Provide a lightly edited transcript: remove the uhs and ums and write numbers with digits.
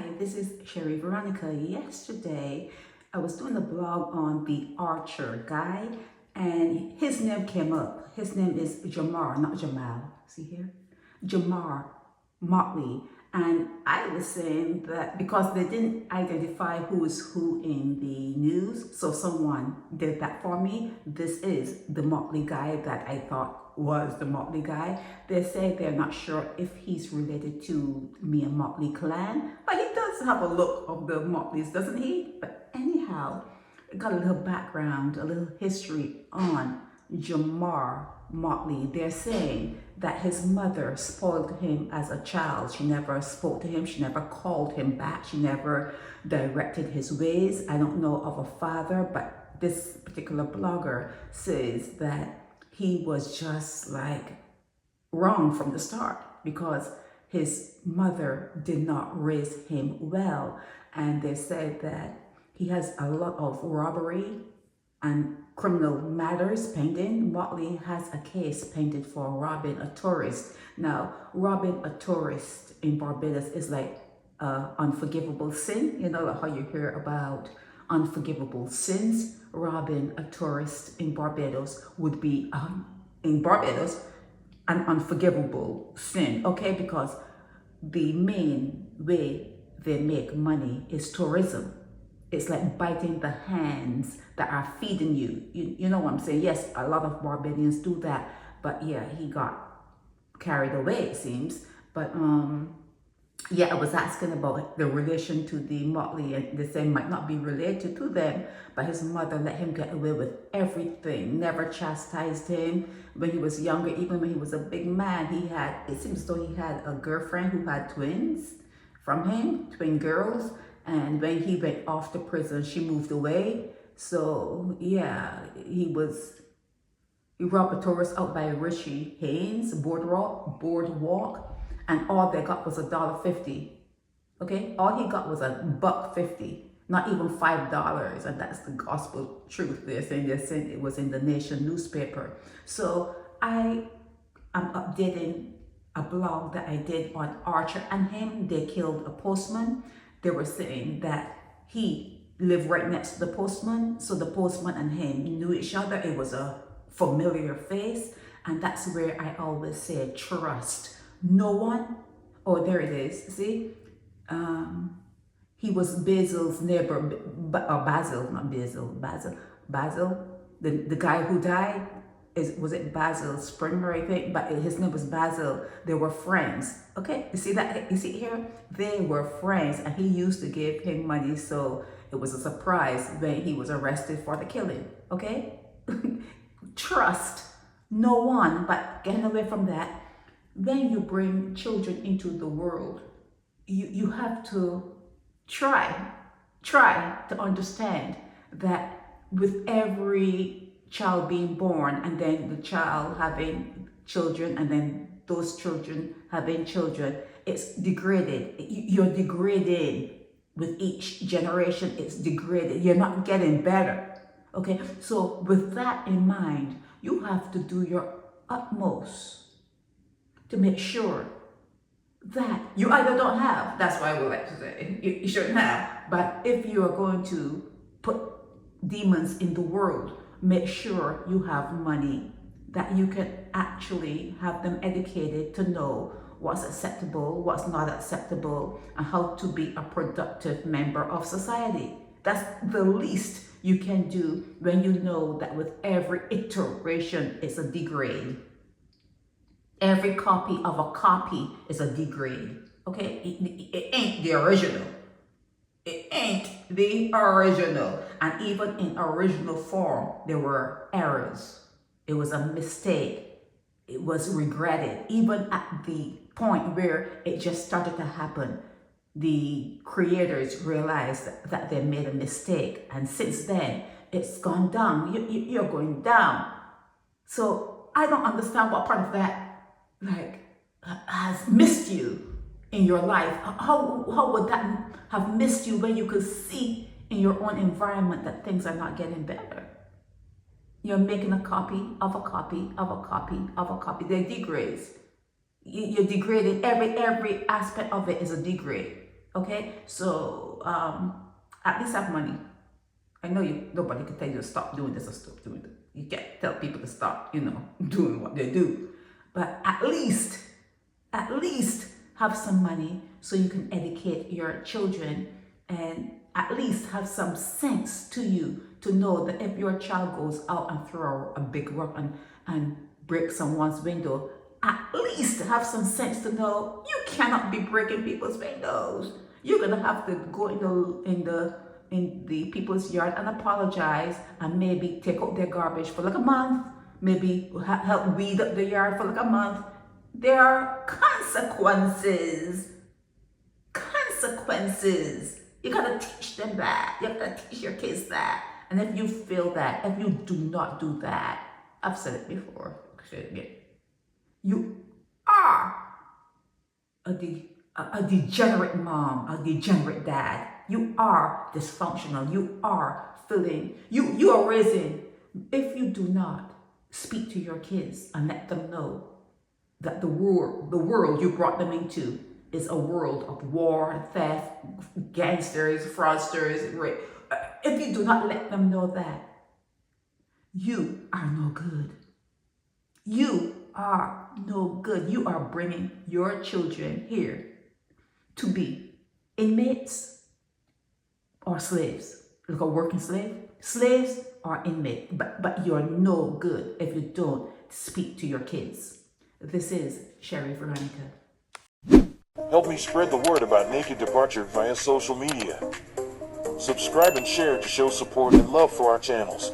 Hi, this is Sherry Veronica. Yesterday, I was doing a blog on the Archer guy, and his name came up. His name is Jamar, not Jamal. See here? Jamar Mottley. And I was saying that because they didn't identify who is who in the news, so someone did that for me. This is the Mottley guy that I thought was the Mottley guy. They say they're not sure if he's related to me and Mottley clan, but he does have a look of the Mottleys, doesn't he? But anyhow, I got a little background, a little history on Jamar Mottley. They're saying that his mother spoiled him as a child. She never spoke to him. She never called him back. She never directed his ways. I don't know of a father, but this particular blogger says that he was just like wrong from the start because his mother did not raise him well. And they said that he has a lot of robbery and criminal matters pending. Mottley has a case pending for robbing a tourist. Now, robbing a tourist in Barbados is like unforgivable sin. You know how you hear about unforgivable sins. Robbing a tourist in Barbados would be in Barbados an unforgivable sin, okay? Because the main way they make money is tourism. It's like biting the hands that are feeding you. You know what I'm saying? Yes, a lot of Barbadians do that, but yeah, he got carried away, it seems. But yeah, I was asking about the relation to the Mottley, and they say might not be related to them, but his mother let him get away with everything, never chastised him when he was younger. Even when he was a big man, it seems as though he had a girlfriend who had twins from him, twin girls. And when he went off to prison, she moved away. So yeah, he robbed a tourist out by Richie Haynes boardwalk, and all they got was $1.50. Okay, all he got was $1.50, not even $5, and that's the gospel truth. They're saying it was in the Nation newspaper. So I am updating a blog that I did on Archer and him. They killed a postman. They were saying that he lived right next to the postman, so the postman and him knew each other. It was a familiar face, and that's where I always say trust no one. Oh, there it is. See, he was Basil's neighbor, Basil, the guy who died. Was it Basil Springer, I think? But his name was Basil. They were friends. Okay, you see that? You see here? They were friends, and he used to give him money, so it was a surprise when he was arrested for the killing. Okay? Trust no one, but getting away from that. When you bring children into the world, you have to try to understand that with every child being born, and then the child having children, and then those children having children, it's degraded. You're degraded with each generation. It's degraded. You're not getting better. Okay, so with that in mind, you have to do your utmost to make sure that you either don't have, that's why we like to say you shouldn't have, but if you are going to put demons in the world, make sure you have money that you can actually have them educated to know what's acceptable, what's not acceptable, and how to be a productive member of society. That's the least you can do when you know that with every iteration it's a degrade. Every copy of a copy is a degrade. Okay, it ain't the original. It ain't the original. And even in original form, there were errors. It was a mistake. It was regretted. Even at the point where it just started to happen, the creators realized that they made a mistake. And since then, it's gone down. You're going down. So I don't understand what part of that has missed you in your life. How would that have missed you when you could see in your own environment that things are not getting better? You're making a copy of a copy of a copy of a copy. They're degrades. You're degraded. Every aspect of it is a degrade. Okay, so at least have money. I know nobody can tell you to stop doing this or stop doing that. You can't tell people to stop, doing what they do. But at least have some money so you can educate your children, and at least have some sense to you to know that if your child goes out and throw a big rock and break someone's window, at least have some sense to know you cannot be breaking people's windows. You're gonna have to go in the people's yard and apologize, and maybe take out their garbage for like a month, maybe help weed up the yard for like a month. There are consequences. You gotta teach them that. You gotta teach your kids that. And if you feel that, if you do not do that, I've said it before, you are a degenerate mom, a degenerate dad. You are dysfunctional. You are you are raising. If you do not speak to your kids and let them know that the world you brought them into is a world of war, theft, gangsters, fraudsters, rape. If you do not let them know that, you are no good. You are no good. You are bringing your children here to be inmates or slaves. Like a working slave. Slaves are inmates, but you're no good if you don't speak to your kids. This is Sherry Veronica. Help me spread the word about Naked Departure via social media. Subscribe and share to show support and love for our channels.